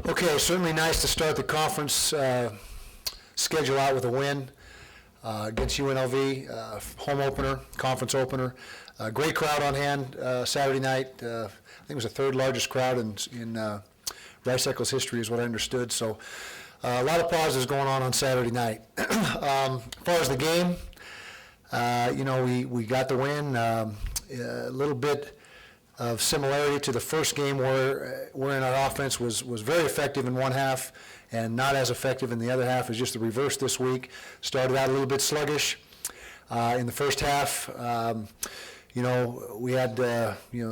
Okay, certainly nice to start the conference schedule out with a win against UNLV, home opener, conference opener. Great crowd on hand Saturday night. I think it was the third largest crowd in Rice Eccles history is what I understood. So a lot of positives going on Saturday night. As far as the game, we got the win. A little bit of similarity to the first game wherein our offense was very effective in one half and not as effective in the other half. Is just the reverse this week. Started out a little bit sluggish in the first half. We had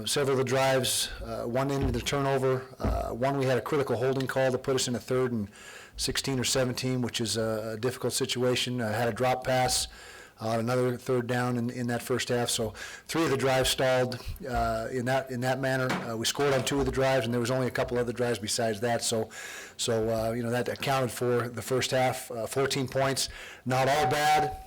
several of the drives. One ended the turnover. One we had a critical holding call to put us in a 3rd and 16 or 17, which is a difficult situation. Had a drop pass. Another 3rd down in that first half. So 3 of the drives stalled in that manner. We scored on 2 of the drives, and there was only a couple other drives besides that. So that accounted for the first half. 14 points, not all bad.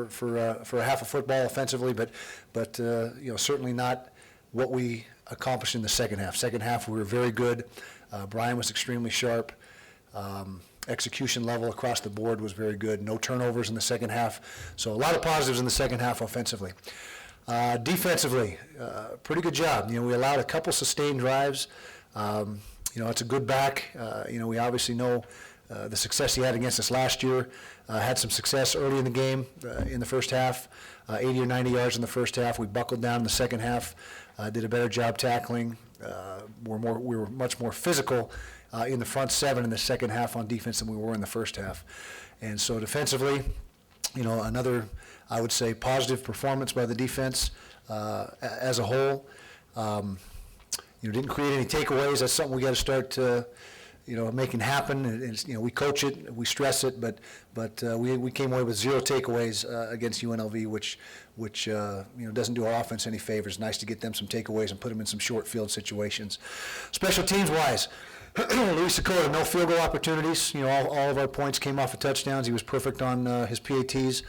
For a half of football offensively, but certainly not what we accomplished in the second half. Second half we were very good. Brian was extremely sharp. Execution level across the board was very good. No turnovers in the second half. So a lot of positives in the second half offensively. Defensively, pretty good job. We allowed a couple sustained drives. It's a good back. We obviously know the success he had against us last year. Had some success early in the game in the first half, 80 or 90 yards in the first half. We buckled down in the second half, did a better job tackling. We were much more physical in the front 7 in the second half on defense than we were in the first half. And so defensively, another, I would say, positive performance by the defense as a whole. Didn't create any takeaways. That's something we got to start making happen. We coach it, we stress it, but we came away with 0 takeaways against UNLV, which doesn't do our offense any favors. Nice to get them some takeaways and put them in some short field situations. Special teams wise, Luis Dakota, no field goal opportunities. All of our points came off of touchdowns. He was perfect on his PATs.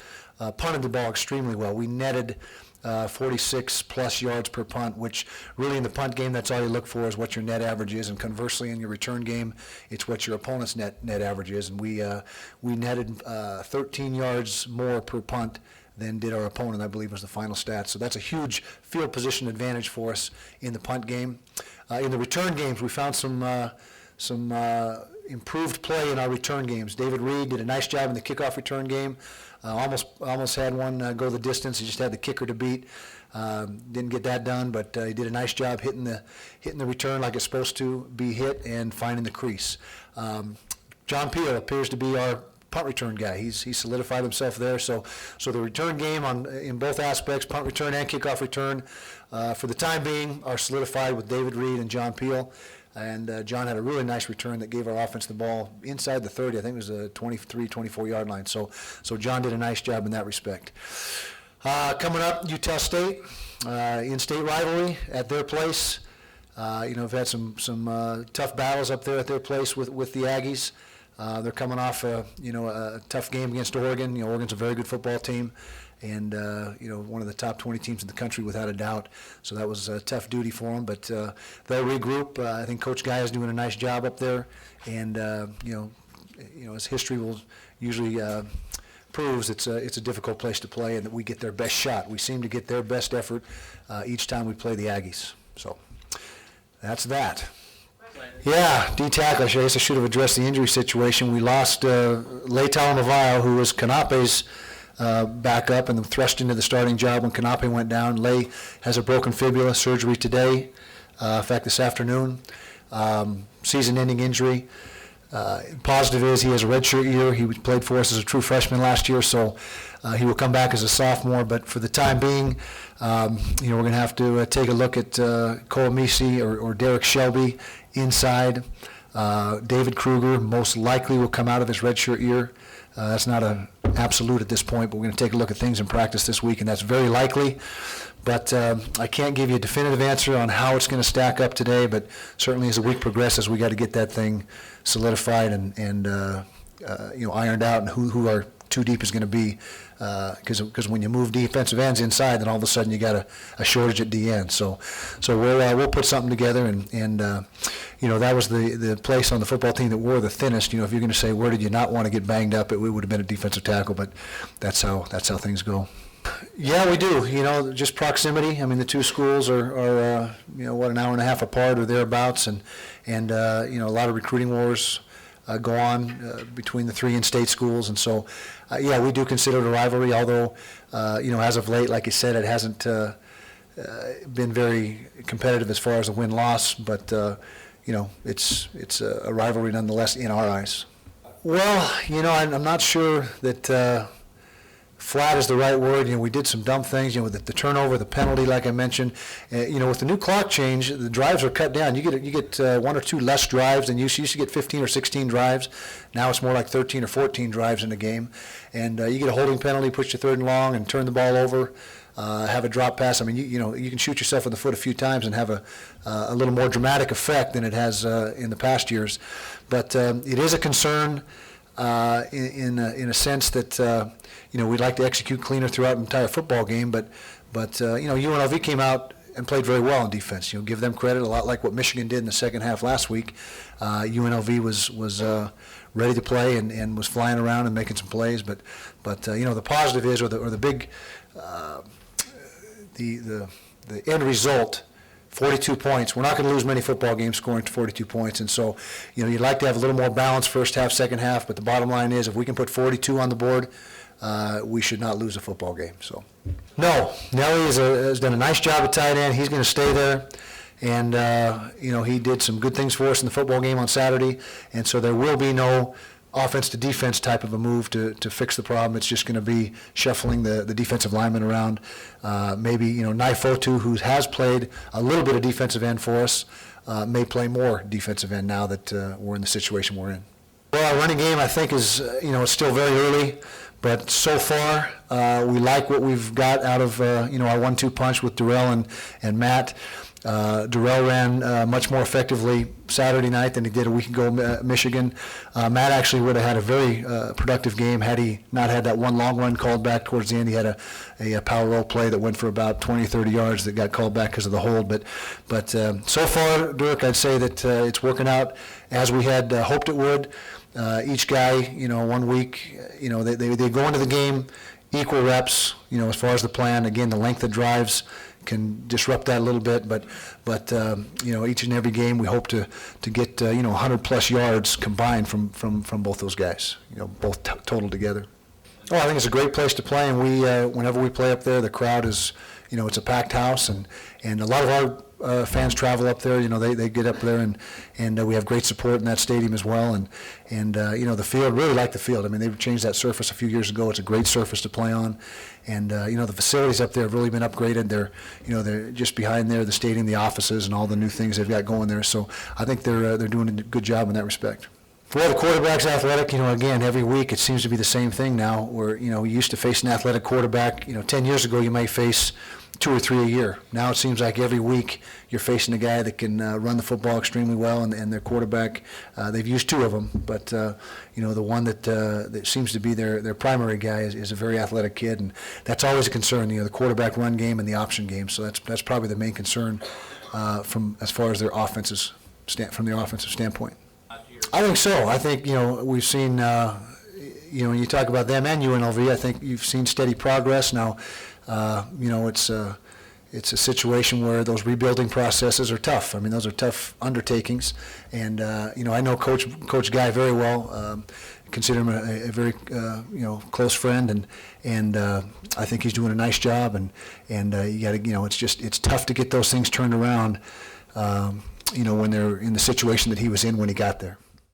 Punted the ball extremely well. We netted 46 plus yards per punt, which really in the punt game, that's all you look for is what your net average is. And conversely, in your return game, it's what your opponent's net average is. And we netted 13 yards more per punt than did our opponent, I believe was the final stat. So that's a huge field position advantage for us in the punt game. In the return games, we found some improved play in our return games. David Reed did a nice job in the kickoff return game. Almost had one go the distance. He just had the kicker to beat. Didn't get that done, but he did a nice job hitting the return like it's supposed to be hit and finding the crease. John Peel appears to be our punt return guy. He's solidified himself there. So the return game in both aspects, punt return and kickoff return, for the time being, are solidified with David Reed and John Peel. And John had a really nice return that gave our offense the ball inside the 30. I think it was a 23, 24-yard line. So John did a nice job in that respect. Coming up, Utah State, in-state rivalry at their place. We've had some tough battles up there at their place with the Aggies. They're coming off a tough game against Oregon. Oregon's a very good football team, and one of the top 20 teams in the country without a doubt. So that was a tough duty for them, but they'll regroup. I think Coach Guy is doing a nice job up there, and as history will usually proves, it's a difficult place to play, and that we get their best shot. We seem to get their best effort each time we play the Aggies. So that's that. Yeah, D-tackle. I guess I should have addressed the injury situation. We lost Lei Talamavayo, who was Kanape's backup, and then thrust into the starting job when Kanape went down. Lei has a broken fibula, surgery today, in fact this afternoon. Season-ending injury. Positive is he has a redshirt year. He played for us as a true freshman last year, so he will come back as a sophomore. But for the time being, we're going to have to take a look at Cole Misi or Derek Shelby inside. David Kruger most likely will come out of his redshirt year. That's not an absolute at this point, but we're going to take a look at things in practice this week, and that's very likely. But I can't give you a definitive answer on how it's going to stack up today, but certainly as the week progresses, we got to get that thing solidified and ironed out, and who our too deep is going to be, because when you move defensive ends inside, then all of a sudden you got a shortage at D end. So we'll put something together, and that was the place on the football team that wore the thinnest. If you're going to say where did you not want to get banged up, it would have been a defensive tackle, but that's how things go. Yeah, we do. Just proximity. I mean, the two schools are an hour and a half apart or thereabouts, and a lot of recruiting wars go on between the three in-state schools, and so we do consider it a rivalry. Although as of late, like you said, it hasn't been very competitive as far as the win-loss, but it's a rivalry nonetheless in our eyes. Well, I'm not sure that. Flat is the right word. We did some dumb things, with the turnover, the penalty, like I mentioned. With the new clock change, the drives are cut down. You get one or two less drives than you used to get 15 or 16 drives. Now it's more like 13 or 14 drives in a game. And you get a holding penalty, push you third and long, and turn the ball over, have a drop pass. I mean, you can shoot yourself in the foot a few times and have a little more dramatic effect than it has in the past years. But it is a concern in a sense that we'd like to execute cleaner throughout the entire football game, but UNLV came out and played very well on defense. Give them credit, a lot like what Michigan did in the second half last week. UNLV was ready to play and was flying around and making some plays, but the positive is, or the big the end result. 42 points. We're not going to lose many football games scoring 42 points, and so you'd like to have a little more balance first half, second half. But the bottom line is, if we can put 42 on the board, we should not lose a football game. So, no, Nelly has done a nice job at tight end. He's going to stay there, and he did some good things for us in the football game on Saturday, and so there will be no offense to defense type of a move to fix the problem. It's just going to be shuffling the defensive linemen around. Maybe, Naifotu, who has played a little bit of defensive end for us, may play more defensive end now that we're in the situation we're in. Well, our running game, I think, is, it's still very early, but so far we like what we've got out of, our 1-2 punch with Durrell and Matt. Durrell ran much more effectively Saturday night than he did a week ago at Michigan. Matt actually would have had a very productive game had he not had that one long run called back towards the end. He had a power roll play that went for about 20 or 30 yards that got called back because of the hold. But so far, Dirk, I'd say that it's working out as we had hoped it would. Each guy, 1 week, they go into the game equal reps, as far as the plan. Again, the length of drives can disrupt that a little bit, but each and every game we hope to get 100 plus yards combined from both those guys, both total together. Oh, I think it's a great place to play, and we whenever we play up there, the crowd is, it's a packed house, and a lot of our fans travel up there. They get up there, and we have great support in that stadium as well. And the field, really like the field. I mean, they've changed that surface a few years ago. It's a great surface to play on, and the facilities up there have really been upgraded. They're just behind there, the stadium, the offices, and all the new things they've got going there. So I think they're doing a good job in that respect. Well, the quarterback's athletic. Again, every week it seems to be the same thing now. Where we used to face an athletic quarterback. 10 years ago you might face 2 or 3 a year. Now it seems like every week you're facing a guy that can run the football extremely well, and their quarterback, they've used 2 of them, but the one that seems to be their primary guy is a very athletic kid, and that's always a concern. The quarterback run game and the option game. So that's probably the main concern from as far as their offenses from their offensive standpoint. I think so. I think we've seen when you talk about them and UNLV, I think you've seen steady progress now. It's a situation where those rebuilding processes are tough. I mean, those are tough undertakings, and I know Coach Guy very well. Consider him a very close friend, and I think he's doing a nice job. And you got to it's tough to get those things turned around. When they're in the situation that he was in when he got there.